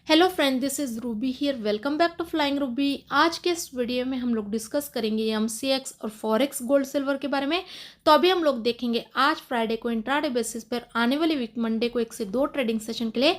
Hello friend, this is Ruby here. Welcome back to flying Ruby. आज के इस video में हम लोग डिस्कस करेंगे एमसीएक्स और फॉरेक्स गोल्ड सिल्वर के बारे में। तो अभी हम लोग देखेंगे आज फ्राइडे को इंट्राडे बेसिस पर आने वाली वीक मंडे को 1 से 2 ट्रेडिंग सेशन के लिए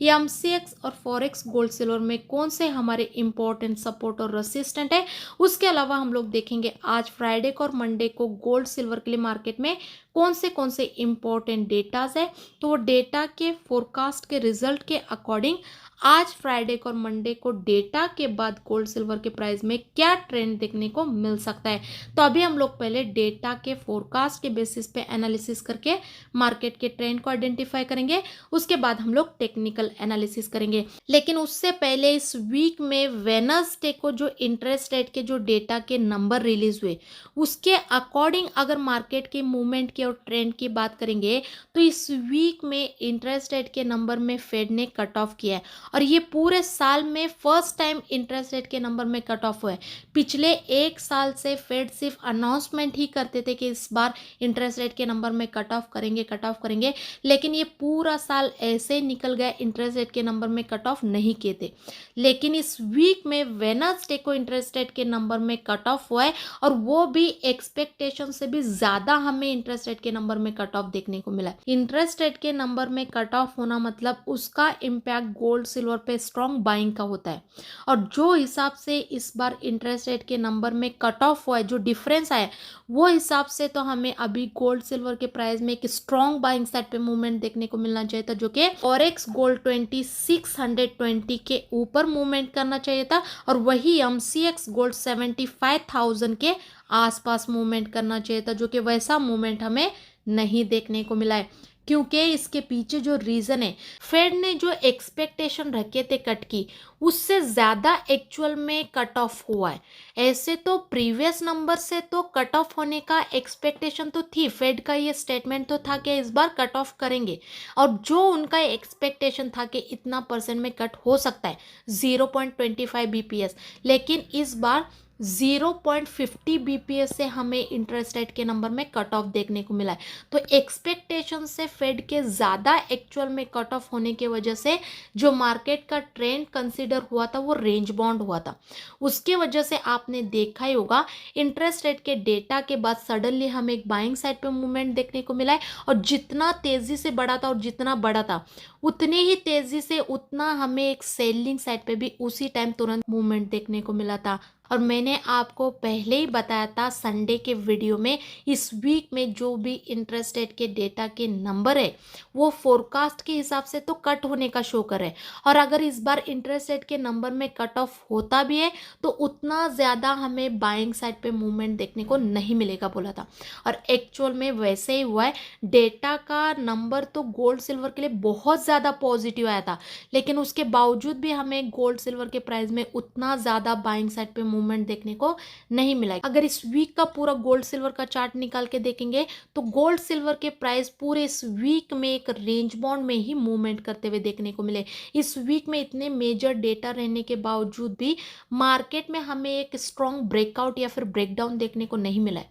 एमसीएक्स और फॉरेक्स गोल्ड सिल्वर में कौन से हमारे इंपॉर्टेंट सपोर्ट और रेसिस्टेंट है। उसके अलावा हम लोग देखेंगे आज फ्राइडे को और मंडे को गोल्ड सिल्वर के लिए मार्केट में कौन से इंपॉर्टेंट डेटाज है। तो वो डेटा के फोरकास्ट के रिजल्ट के अकॉर्डिंग आज फ्राइडे को और मंडे को डेटा के बाद गोल्ड सिल्वर के प्राइस में क्या ट्रेंड देखने को मिल सकता है। तो अभी हम लोग पहले डेटा के फोरकास्ट के बेसिस पे एनालिसिस करके मार्केट के ट्रेंड को आइडेंटिफाई करेंगे। उसके बाद हम लोग टेक्निकल एनालिसिस करेंगे। लेकिन उससे पहले इस वीक में वेडनेसडे को जो इंटरेस्ट रेट के जो डेटा के नंबर रिलीज हुए उसके अकॉर्डिंग अगर मार्केट के मूवमेंट की और ट्रेंड की बात करेंगे तो इस वीक में इंटरेस्ट रेट के नंबर में फेड ने कट ऑफ किया है और ये पूरे साल में फर्स्ट टाइम इंटरेस्ट रेट के नंबर में कट ऑफ हुआ है। पिछले 1 साल से फेड सिर्फ अनाउंसमेंट ही करते थे कि इस बार इंटरेस्ट रेट के नंबर में कट ऑफ करेंगे, लेकिन ये पूरा साल ऐसे निकल गया, इंटरेस्ट रेट के नंबर में कट ऑफ नहीं किए थे। लेकिन इस वीक में वेडनेसडे को इंटरेस्ट रेट के नंबर में कट ऑफ हुआ है और वो भी एक्सपेक्टेशन से भी ज्यादा हमें इंटरेस्ट रेट के नंबर में कट ऑफ देखने को मिला। इंटरेस्ट रेट के नंबर में कट ऑफ होना मतलब उसका इम्पैक्ट गोल्ड सिल्वर पे स्ट्रॉन्ग बाइंग का होता है। और जो हिसाब से इस बार इंटरेस्ट रेट के नंबर में कट ऑफ हुआ है, जो डिफरेंस आया, वो हिसाब से तो हमें अभी गोल्ड सिल्वर के प्राइस में एक स्ट्रॉन्ग बाइंग साइड पे मूवमेंट देखने को मिलना चाहिए था, जो कि फॉरेक्स गोल्ड 2620 के ऊपर मूवमेंट करना चाहिए था और वही एमसीएक्स गोल्ड 75,000 के आसपास मूवमेंट करना चाहिए था, जो कि वैसा मूवमेंट हमें नहीं देखने को मिला है। क्योंकि इसके पीछे जो रीज़न है, फेड ने जो एक्सपेक्टेशन रखे थे कट की, उससे ज़्यादा एक्चुअल में कट ऑफ हुआ है। ऐसे तो प्रीवियस नंबर से तो कट ऑफ होने का एक्सपेक्टेशन तो थी, फेड का ये स्टेटमेंट तो था कि इस बार कट ऑफ करेंगे और जो उनका एक्सपेक्टेशन था कि इतना परसेंट में कट हो सकता है 0.25 बीपीएस, लेकिन इस बार 0.50 बीपीएस से हमें इंटरेस्ट रेट के नंबर में कट ऑफ देखने को मिला है। तो एक्सपेक्टेशन से फेड के ज़्यादा एक्चुअल में कट ऑफ होने की वजह से जो मार्केट का ट्रेंड कंसीडर हुआ था वो रेंज बाउंड हुआ था। उसके वजह से आपने देखा ही होगा इंटरेस्ट रेट के डेटा के बाद सडनली हमें एक बाइंग साइड पे मूवमेंट देखने को मिला है और जितना तेज़ी से बढ़ा था और जितना बढ़ा था उतनी ही तेज़ी से उतना हमें एक सेलिंग साइड पे भी उसी टाइम तुरंत मूवमेंट देखने को मिला था। और मैंने आपको पहले ही बताया था संडे के वीडियो में, इस वीक में जो भी इंटरेस्ट रेट के डेटा के नंबर है वो फोरकास्ट के हिसाब से तो कट होने का शो कर रहे हैं और अगर इस बार इंटरेस्ट रेट के नंबर में कट ऑफ होता भी है तो उतना ज़्यादा हमें बाइंग साइड पे मूवमेंट देखने को नहीं मिलेगा बोला था और एक्चुअल में वैसे ही हुआ है। डेटा का नंबर तो गोल्ड सिल्वर के लिए बहुत ज़्यादा पॉजिटिव आया था, लेकिन उसके बावजूद भी हमें गोल्ड सिल्वर के प्राइस में उतना ज़्यादा बाइंग साइड पे मूवमेंट देखने को नहीं मिला। अगर इस वीक का पूरा गोल्ड सिल्वर का चार्ट निकाल के देखेंगे तो गोल्ड सिल्वर के प्राइस पूरे इस वीक में एक रेंज बाउंड में ही मूवमेंट करते हुए देखने को मिले। इस वीक में इतने मेजर डेटा रहने के बावजूद भी मार्केट में हमें एक स्ट्रॉन्ग ब्रेकआउट या फिर ब्रेकडाउन देखने को नहीं मिला है।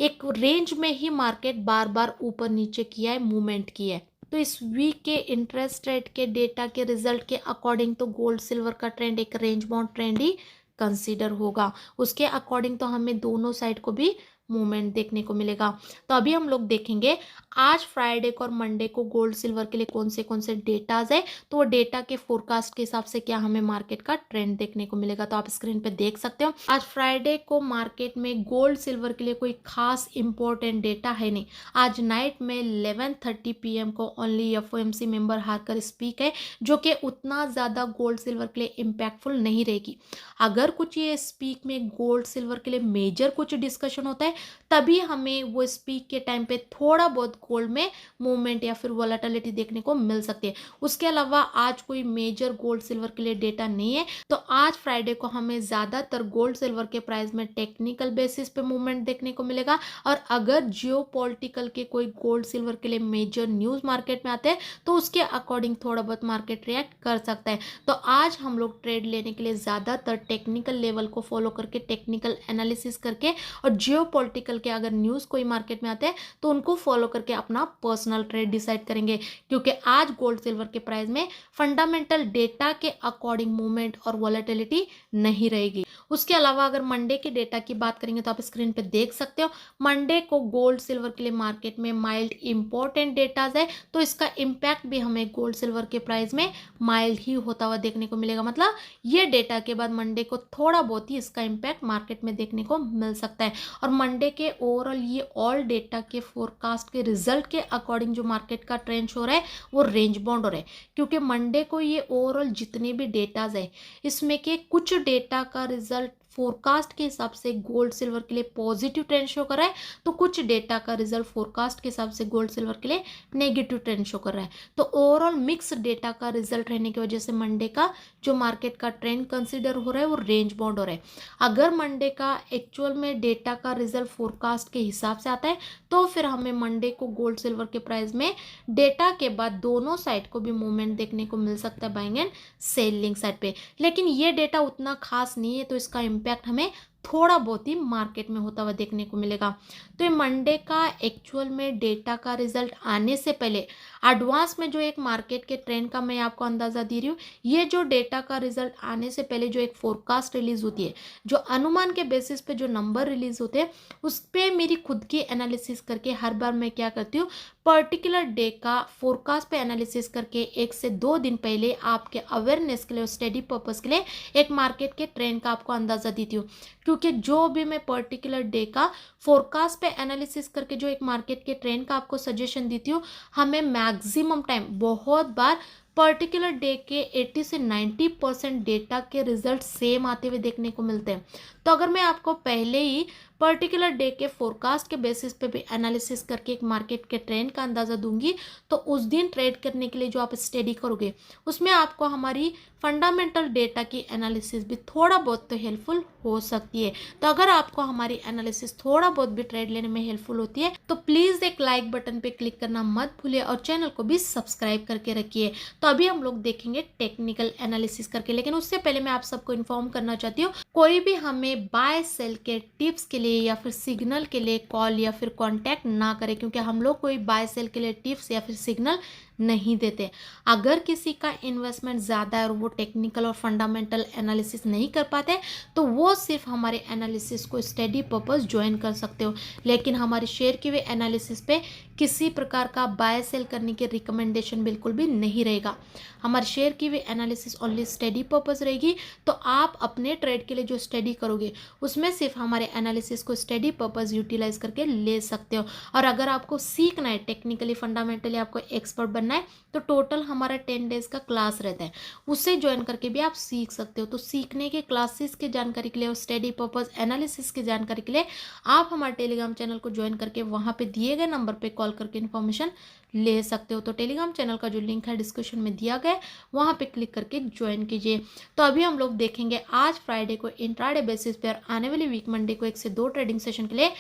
एक रेंज में ही मार्केट बार बार ऊपर नीचे किया है, मूवमेंट किया है। तो इस वीक के इंटरेस्ट रेट के डेटा के रिजल्ट के अकॉर्डिंग तो गोल्ड सिल्वर का ट्रेंड एक रेंज बाउंड ट्रेंड ही कंसीडर होगा। उसके अकॉर्डिंग तो हमें दोनों साइड को भी मूवमेंट देखने को मिलेगा। तो अभी हम लोग देखेंगे आज फ्राइडे को और मंडे को गोल्ड सिल्वर के लिए कौन से डेटाज है, तो वो डेटा के फोरकास्ट के हिसाब से क्या हमें मार्केट का ट्रेंड देखने को मिलेगा। तो आप स्क्रीन पे देख सकते हो आज फ्राइडे को मार्केट में गोल्ड सिल्वर के लिए कोई खास इंपॉर्टेंट डेटा है नहीं। आज नाइट में 11:30 PM को ओनली FOMC मेंबर हाकर स्पीक है, जो कि उतना ज़्यादा गोल्ड सिल्वर के लिए इम्पैक्टफुल नहीं रहेगी। अगर कुछ ये स्पीक में गोल्ड सिल्वर के लिए मेजर कुछ डिस्कशन होता है तभी हमें वो स्पीक के टाइम पे थोड़ा बहुत गोल्ड में मूवमेंट या फिर वोलेटिलिटी देखने को मिल सकती है। उसके अलावा आज कोई मेजर गोल्ड सिल्वर के लिए डेटा नहीं है। तो आज फ्राइडे को हमें ज़्यादातर गोल्ड सिल्वर के प्राइस में टेक्निकल बेसिस पे मूवमेंट देखने को मिलेगा और अगर जियोपॉलिटिकल के कोई गोल्ड सिल्वर के लिए मेजर न्यूज़ मार्केट में आते हैं तो उसके अकॉर्डिंग थोड़ा बहुत मार्केट रिएक्ट कर सकता है। तो आज हम लोग ट्रेड लेने के लिए ज़्यादातर टेक्निकल लेवल को फॉलो करके, टेक्निकल एनालिसिस करके और जियोपॉलिटिकल के अगर न्यूज़ कोई मार्केट में आते हैं तो उनको फॉलो करके अपना पर्सनल ट्रेड डिसाइड करेंगे, क्योंकि आज गोल्ड सिल्वर के प्राइस में फंडामेंटल डेटा के अकॉर्डिंग मूवमेंट और वॉलेटिलिटी नहीं रहेगी। उसके अलावा अगर मंडे के डेटा की बात करेंगे तो आप स्क्रीन पे देख सकते हो, मंडे को गोल्ड सिल्वर के लिए मार्केट में माइल्ड इंपॉर्टेंट डेटाज है, तो इसका इम्पैक्ट भी हमें गोल्ड सिल्वर के प्राइस में माइल्ड ही होता हुआ देखने को मिलेगा। मतलब ये डेटा के बाद मंडे को थोड़ा बहुत ही इसका इम्पैक्ट मार्केट में देखने को मिल सकता है। और मंडे के ओवरऑल ये ऑल डेटा के फोरकास्ट के रिजल्ट के अकॉर्डिंग जो मार्केट का ट्रेंड हो रहा है वो रेंज बाउंड हो रहा है, क्योंकि मंडे को ये ओवरऑल जितने भी डेटाज है इसमें के कुछ डेटा का रिजल्ट फोरकास्ट के हिसाब से गोल्ड सिल्वर के लिए पॉजिटिव ट्रेंड शो कर रहा है, तो कुछ डेटा का रिजल्ट फोरकास्ट के हिसाब से गोल्ड सिल्वर के लिए नेगेटिव ट्रेंड शो कर रहा है। तो ओवरऑल मिक्स डेटा का रिजल्ट रहने की वजह से मंडे का जो मार्केट का ट्रेंड कंसीडर हो रहा है वो रेंज बाउंड हो रहा है। अगर मंडे का एक्चुअल में डेटा का रिजल्ट फोरकास्ट के हिसाब से आता है तो फिर हमें मंडे को गोल्ड सिल्वर के प्राइस में डेटा के बाद दोनों साइड को भी मूवमेंट देखने को मिल सकता है, बाइंग एंड सेलिंग साइड पे। लेकिन ये डेटा उतना खास नहीं है, तो इसका इम्पैक्ट हमें थोड़ा बहुत ही मार्केट में होता हुआ देखने को मिलेगा। तो ये मंडे का एक्चुअल में डेटा का रिजल्ट आने से पहले एडवांस में जो एक मार्केट के ट्रेंड का मैं आपको अंदाज़ा दे रही हूँ, ये जो डेटा का रिजल्ट आने से पहले जो एक फोरकास्ट रिलीज होती है, जो अनुमान के बेसिस पे जो नंबर रिलीज होते हैं उस पर मेरी खुद की एनालिसिस करके हर बार मैं क्या करती हूँ, पर्टिकुलर डे का फोरकास्ट पे एनालिसिस करके 1 से 2 दिन पहले आपके अवेयरनेस के लिए और स्टडी पर्पस के लिए एक मार्केट के ट्रेंड का आपको अंदाज़ा देती हूँ। क्योंकि जो भी मैं पर्टिकुलर डे का फोरकास्ट पे एनालिसिस करके जो एक मार्केट के ट्रेंड का आपको सजेशन देती हूँ, हमें मैक्सिमम टाइम बहुत बार पर्टिकुलर डे के 80 से 90% डेटा के रिजल्ट सेम आते हुए देखने को मिलते हैं। तो अगर मैं आपको पहले ही पर्टिकुलर डे के फोरकास्ट के बेसिस पे भी एनालिसिस करके एक मार्केट के ट्रेंड का अंदाज़ा दूंगी, तो उस दिन ट्रेड करने के लिए जो आप स्टडी करोगे उसमें आपको हमारी फंडामेंटल डेटा की एनालिसिस भी थोड़ा बहुत तो हेल्पफुल हो सकती है। तो अगर आपको हमारी एनालिसिस थोड़ा बहुत भी ट्रेड लेने में हेल्पफुल होती है तो प्लीज़ एक लाइक बटन पे क्लिक करना मत भूलिए और चैनल को भी सब्सक्राइब करके रखिए। तो अभी हम लोग देखेंगे टेक्निकल एनालिसिस करके, लेकिन उससे पहले मैं आप सबको इन्फॉर्म करना चाहती हूँ, कोई भी हमें बाय सेल के टिप्स के लिए या फिर सिग्नल के लिए कॉल या फिर कांटेक्ट ना करें, क्योंकि हम लोग कोई बाय सेल के लिए टिप्स या फिर सिग्नल नहीं देते। अगर किसी का इन्वेस्टमेंट ज़्यादा है और वो टेक्निकल और फंडामेंटल एनालिसिस नहीं कर पाते तो वो सिर्फ हमारे एनालिसिस को स्टडी पर्पस ज्वाइन कर सकते हो, लेकिन हमारे शेयर की हुई एनालिसिस पे किसी प्रकार का बाय सेल करने की रिकमेंडेशन बिल्कुल भी नहीं रहेगा। हमारे शेयर की हुई एनालिसिस ओनली स्टडी पर्पस रहेगी। तो आप अपने ट्रेड के लिए जो स्टडी करोगे उसमें सिर्फ हमारे एनालिसिस को स्टडी पर्पस यूटिलाइज करके ले सकते हो। और अगर आपको सीखना है टेक्निकली फंडामेंटली आपको एक्सपर्ट बनना है तो टोटल हमारा 10 डेज का क्लास रहता है, उससे ज्वाइन करके भी आप सीख सकते हो। तो सीखने के क्लासेस की जानकारी के लिए और स्टडी पर्पस एनालिसिस की जानकारी के लिए आप हमारे टेलीग्राम चैनल को ज्वाइन करके वहाँ पे दिए गए नंबर पे कॉल करके इन्फॉर्मेशन ले सकते हो। तो टेलीग्राम चैनल का जो लिंक है डिस्क्रिप्शन में दिया गया है, वहाँ पे क्लिक करके ज्वाइन कीजिए। तो अभी हम लोग देखेंगे आज फ्राइडे को इंट्राडे बेसिस पे और आने वाली वीक मंडे को 1 से 2 ट्रेडिंग सेशन के लिए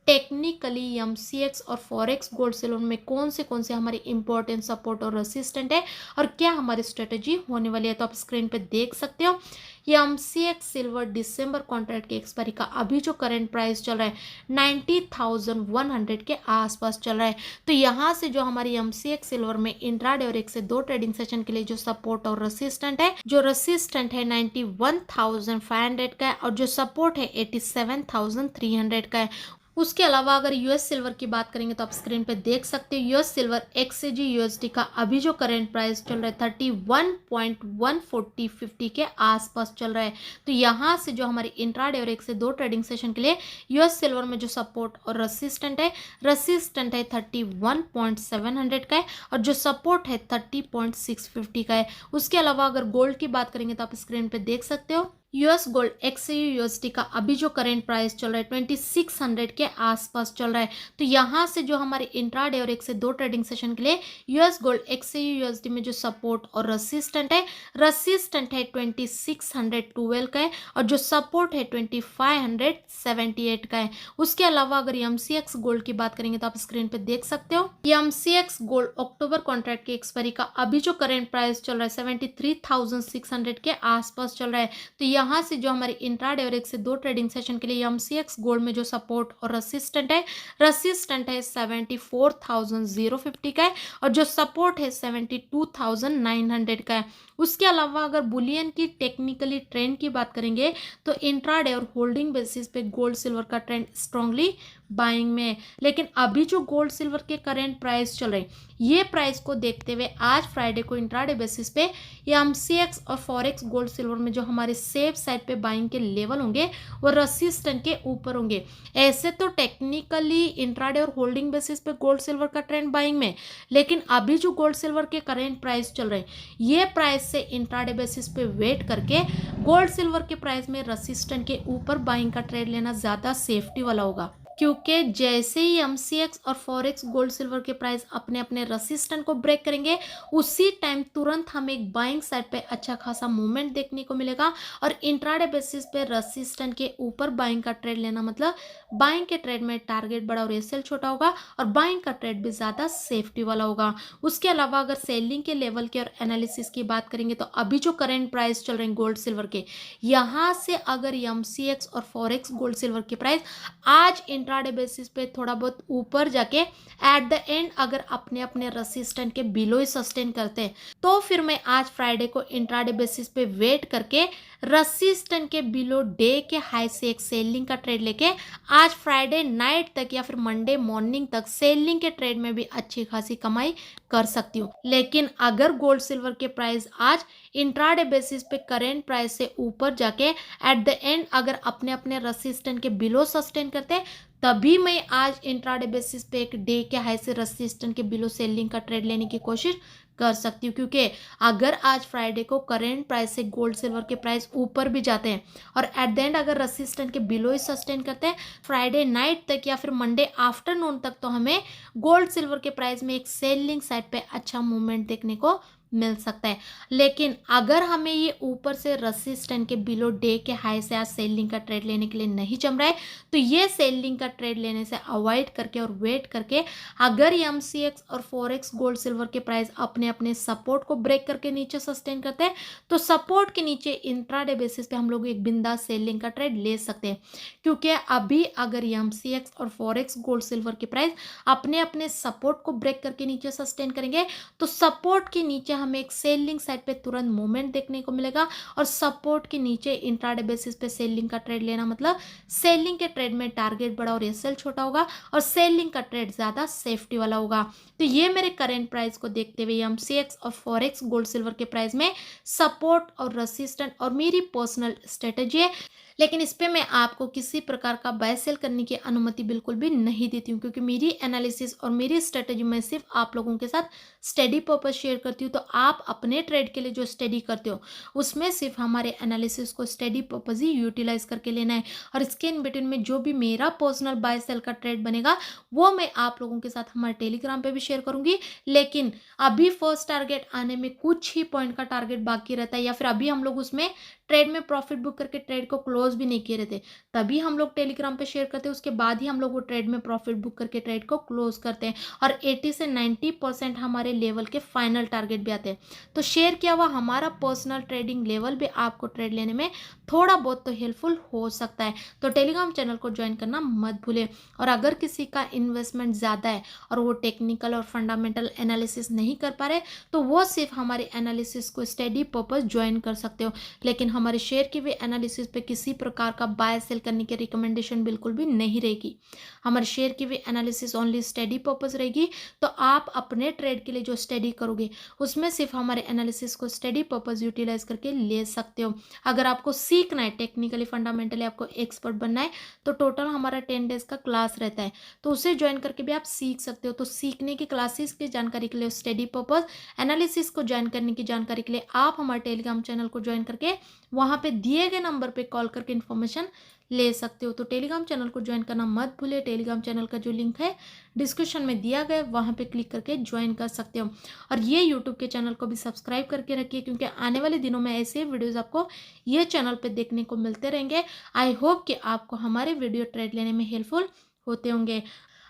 टेक्निकली एमसीएक्स और फॉरेक्स गोल्ड सिल्वर में कौन से हमारे इंपॉर्टेंट सपोर्ट और रेसिस्टेंट है और क्या हमारी स्ट्रेटेजी होने वाली है। तो आप स्क्रीन पे देख सकते हो ये एमसीएक्स सिल्वर दिसंबर कॉन्ट्रैक्ट की एक्सपायरी का अभी जो करंट प्राइस चल रहा है 90,100 के आसपास चल रहा है। तो यहाँ से जो हमारी एमसीएक्स सिल्वर में इंट्राडे और 1 से 2 ट्रेडिंग सेशन के लिए जो सपोर्ट और रेसिस्टेंट है, जो रेसिस्टेंट है 91,500 का है और जो सपोर्ट है 87,300 का है। उसके अलावा अगर यूएस सिल्वर की बात करेंगे तो आप स्क्रीन पे देख सकते हो यूएस सिल्वर एक्सजी यूएसडी का अभी जो करंट प्राइस चल रहा है 31.14050 के आसपास चल रहा है। तो यहाँ से जो हमारी इंट्राडे और 1 से 2 ट्रेडिंग सेशन के लिए यूएस सिल्वर में जो सपोर्ट और रेसिस्टेंट है 31.700 का है और जो सपोर्ट है 30.650 का है। उसके अलावा अगर गोल्ड की बात करेंगे तो आप स्क्रीन पे देख सकते हो यूएस गोल्ड एक्सयू यूएसडी का अभी जो करंट प्राइस चल रहा है 2600 के आसपास चल रहा है। तो यहाँ से जो हमारे इंट्राडे और 1 से 2 ट्रेडिंग सेशन के लिए यूएस गोल्ड एक्सयू यूएसडी में जो सपोर्ट और रेसिस्टेंट है 2612 का है और जो सपोर्ट है 2578 का है। उसके अलावा अगर एमसीएक्स गोल्ड की बात करेंगे तो आप स्क्रीन पे देख सकते हो एमसीएक्स गोल्ड अक्टूबर कॉन्ट्रैक्ट की एक्सपायरी का अभी जो करंट प्राइस चल रहा है 73,600 के आसपास चल रहा है। तो यहाँ से जो हमारे इंट्राडे और 1 से 2 ट्रेडिंग सेशन के लिए एमसीएक्स गोल्ड में जो सपोर्ट और रेसिस्टेंट है 74,050 का है और जो सपोर्ट है 72,900 का है। उसके अलावा अगर बुलियन की टेक्निकली ट्रेंड की बात करेंगे तो इंट्राडे और होल्डिंग बेसिस पे गोल्ड सिल्वर का ट्रेंड स्ट्रांगली बाइंग में है। लेकिन अभी जो गोल्ड सिल्वर के करेंट प्राइस चल रहे हैं ये प्राइस को देखते हुए आज फ्राइडे को इंट्राडे बेसिस पे एमसीएक्स और फॉरेक्स गोल्ड सिल्वर में जो हमारे सेफ साइड पे बाइंग के लेवल होंगे वो रेसिस्टेंट के ऊपर होंगे। ऐसे तो टेक्निकली इंट्राडे और होल्डिंग बेसिस पे गोल्ड सिल्वर का ट्रेंड बाइंग में, लेकिन अभी जो गोल्ड सिल्वर के करेंट प्राइस चल रहे हैं ये प्राइस से इंट्राडे बेसिस पे वेट करके गोल्ड सिल्वर के प्राइस में रेसिस्टेंट के ऊपर बाइंग का ट्रेड लेना ज़्यादा सेफ्टी वाला होगा। क्योंकि जैसे ही एमसीएक्स और फॉरेक्स गोल्ड सिल्वर के प्राइस अपने अपने रेसिस्टेंट को ब्रेक करेंगे उसी टाइम तुरंत हमें एक बाइंग साइड पे अच्छा खासा मूवमेंट देखने को मिलेगा और इंट्राडे बेसिस पे रेसिस्टेंट के ऊपर बाइंग का ट्रेड लेना मतलब बाइंग के ट्रेड में टारगेट बड़ा और एसएल छोटा होगा और बाइंग का ट्रेड भी ज़्यादा सेफ्टी वाला होगा। उसके अलावा अगर सेलिंग के लेवल के और एनालिसिस की बात करेंगे तो अभी जो करेंट प्राइस चल रहे हैं गोल्ड सिल्वर के यहाँ से अगर एमसीएक्स और फॉरेक्स गोल्ड सिल्वर के प्राइस आज इंट्राडे बेसिस पे थोड़ा बहुत ऊपर जाके एट द एंड अगर अपने अपने रेसिस्टेंट के बिलो ही सस्टेन करते हैं तो फिर मैं आज फ्राइडे को इंट्राडे बेसिस पे वेट करके रेसिस्टेंट के बिलो डे के हाई से एक सेलिंग का ट्रेड लेके आज फ्राइडे नाइट तक या फिर मंडे मॉर्निंग तक सेलिंग के ट्रेड में भी अच्छी खासी कमाई कर सकती हूँ। लेकिन अगर गोल्ड सिल्वर के प्राइस आज इंट्राडे बेसिस पे करेंट प्राइस से ऊपर जाके एट द एंड अगर अपने अपने रेसिस्टेंट के बिलो सस्टेन करते हैं तभी मैं आज इंट्राडे बेसिस पे एक डे के हाई से रेसिस्टेंट के बिलो सेलिंग का ट्रेड लेने की कोशिश कर सकती हूँ। क्योंकि अगर आज फ्राइडे को करेंट प्राइस से गोल्ड सिल्वर के प्राइस ऊपर भी जाते हैं और एट द एंड अगर रेसिस्टेंट के बिलो ही सस्टेन करते हैं फ्राइडे नाइट तक या फिर मंडे आफ्टरनून तक तो हमें गोल्ड सिल्वर के प्राइस में एक सेलिंग साइड पे अच्छा मूवमेंट देखने को मिल सकता है। लेकिन अगर हमें ये ऊपर से रेसिस्टेंट के बिलो डे के हाई से आज सेलिंग का ट्रेड लेने के लिए नहीं जम रहा है तो ये सेलिंग का ट्रेड लेने से अवॉइड करके और वेट करके अगर एमसीएक्स और फॉरेक्स गोल्ड सिल्वर के प्राइस अपने अपने सपोर्ट को ब्रेक करके नीचे सस्टेन करते हैं तो सपोर्ट के नीचे इंट्राडे बेसिस पे हम लोग एक बिंदास सेलिंग का ट्रेड ले सकते हैं। क्योंकि अभी अगर एमसीएक्स और फॉरेक्स गोल्ड सिल्वर के प्राइस अपने अपने सपोर्ट को ब्रेक करके नीचे सस्टेन करेंगे तो सपोर्ट के नीचे हमें एक सेलिंग साइड पे तुरंत मूवमेंट देखने को मिलेगा और सपोर्ट के नीचे इंट्राडे बेसिस पे सेलिंग का ट्रेड लेना मतलब सेलिंग के ट्रेड में टारगेट बड़ा और एसएल छोटा होगा और सेलिंग का ट्रेड ज़्यादा सेफ्टी वाला होगा। तो ये मेरे करेंट प्राइस को देखते हुए एमसीएक्स और फॉरेक्स गोल्ड सिल्वर के प्राइस में सपोर्ट और रेसिस्टेंट और मेरी पर्सनल स्ट्रेटेजी है। लेकिन इस पे मैं आपको किसी प्रकार का बाय सेल करने की अनुमति बिल्कुल भी नहीं देती हूँ क्योंकि मेरी एनालिसिस और मेरी स्ट्रेटेजी मैं सिर्फ आप लोगों के साथ स्टडी पर्पस शेयर करती हूँ। तो आप अपने ट्रेड के लिए जो स्टडी करते हो उसमें सिर्फ हमारे एनालिसिस को स्टडी पर्पस ही यूटिलाइज करके लेना है और इसके इन बिटवीन में जो भी मेरा पर्सनल बाय सेल का ट्रेड बनेगा वो मैं आप लोगों के साथ हमारे टेलीग्राम पे भी शेयर करूंगी। लेकिन अभी फर्स्ट टारगेट आने में कुछ ही पॉइंट का टारगेट बाकी रहता है या फिर अभी हम लोग उसमें ट्रेड में प्रॉफिट बुक करके ट्रेड को क्लोज भी नहीं किए रहते तभी हम लोग टेलीग्राम पे शेयर करते हैं। उसके बाद ही हम लोग वो ट्रेड में प्रॉफिट बुक करके ट्रेड को क्लोज करते हैं और 80 से 90% हमारे लेवल के फाइनल टारगेट भी आते हैं। तो शेयर किया हुआ हमारा पर्सनल ट्रेडिंग लेवल भी आपको ट्रेड लेने में थोड़ा बहुत तो हेल्पफुल हो सकता है। तो टेलीग्राम चैनल को ज्वाइन करना मत भूलें। और अगर किसी का इन्वेस्टमेंट ज़्यादा है और वो टेक्निकल और फंडामेंटल एनालिसिस नहीं कर पा रहे तो वो सिर्फ हमारे एनालिसिस को स्टडी पर्पस ज्वाइन कर सकते हो। लेकिन हमारे शेयर की भी एनालिसिस पे किसी प्रकार का बाय सेल करने की रिकमेंडेशन बिल्कुल भी नहीं रहेगी। हमारे शेयर की भी एनालिसिस ओनली स्टडी पर्पस रहेगी। तो आप अपने ट्रेड के लिए जो स्टडी करोगे उसमें सिर्फ हमारे एनालिसिस को स्टडी पर्पस यूटिलाइज करके ले सकते हो। अगर आपको सीखना है टेक्निकली फंडामेंटली आपको एक्सपर्ट बनना है तो टोटल हमारा 10 डेज का क्लास रहता है तो उसे ज्वाइन करके भी आप सीख सकते हो। तो सीखने की क्लासेस की जानकारी के लिए स्टडी पर्पस एनालिसिस को ज्वाइन करने की जानकारी के लिए आप हमारे टेलीग्राम चैनल को ज्वाइन करके वहाँ पे दिए गए नंबर पे कॉल करके इन्फॉर्मेशन ले सकते हो। तो टेलीग्राम चैनल को ज्वाइन करना मत भूले। टेलीग्राम चैनल का जो लिंक है डिस्क्रिप्शन में दिया गया वहाँ पे क्लिक करके ज्वाइन कर सकते हो। और ये यूट्यूब के चैनल को भी सब्सक्राइब करके रखिए क्योंकि आने वाले दिनों में ऐसे वीडियोज़ आपको ये चैनल पर देखने को मिलते रहेंगे। आई होप कि आपको हमारे वीडियो ट्रेड लेने में हेल्पफुल होते होंगे।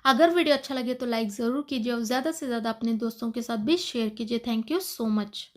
अगर वीडियो अच्छा लगे तो लाइक ज़रूर कीजिए और ज़्यादा से ज़्यादा अपने दोस्तों के साथ भी शेयर कीजिए। Thank you so much.